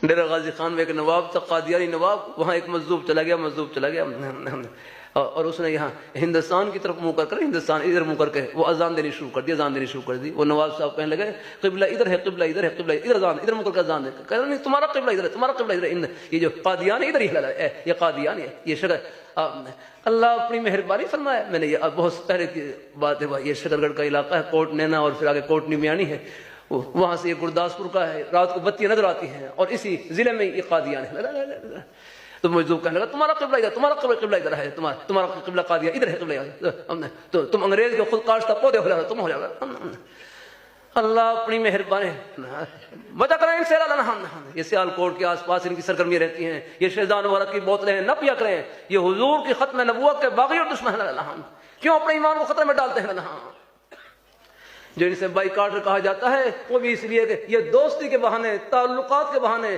ڈیرہ غازی خان میں ایک نواب تھا، قادیانی نواب، وہاں ایک مجذوب چلا گیا اور اس نے یہاں ہندوستان کی طرف منہ کر ہندوستان ادھر منہ کر کے وہ اذان دینی شروع کر دی وہ نواب صاحب کہنے لگے قبلہ ادھر ہے، قبلہ ادھر ہے، قبلہ ادھر ادھر منہ کر کے اذان دے، کہہ رہے نہیں تمہارا قبلہ ادھر ہے، تمہارا قبلہ ادھر ہے، یہ جو قادیان ہے ادھر ہی ہے، یہ قادیان ہے، یہ شکر اللہ اپنی مہربانی فرمایا۔ میں نے یہ بہت پہلے کی بات ہے، یہ شکر گڑھ کا علاقہ ہے، کوٹ نینا اور پھر آگے کوٹ نمیانی ہے، وہاں سے یہ گرداسپور کا ہے، رات کو بتیاں نظر آتی ہیں اور اسی ضلع میں یہ قادیان ہے۔ تو مجذوب کہنے لگا تمہارا قبلہ ادھر، تمہارا قبلہ ادھر ہے، تمہارا قبلہ قادیان ادھر ہے، قبلہ تو تم انگریز کے خود کاشتہ پودے ہو جاتا، تم ہو جاتا۔ اللہ اپنی مہربانی بتا کریں ان سے یہ سیال کوٹ کے آس پاس ان کی سرگرمیاں رہتی ہیں، یہ شیزان وغیرہ کی بوتلیں نہ پیا کریں، یہ حضور کی ختم نبوت کے باغی اور دشمن ہیں، کیوں اپنے ایمان کو خطرے میں ڈالتے ہیں؟ جو ان سے بائیکاٹ کہا جاتا ہے وہ بھی اس لیے کہ یہ دوستی کے بہانے، تعلقات کے بہانے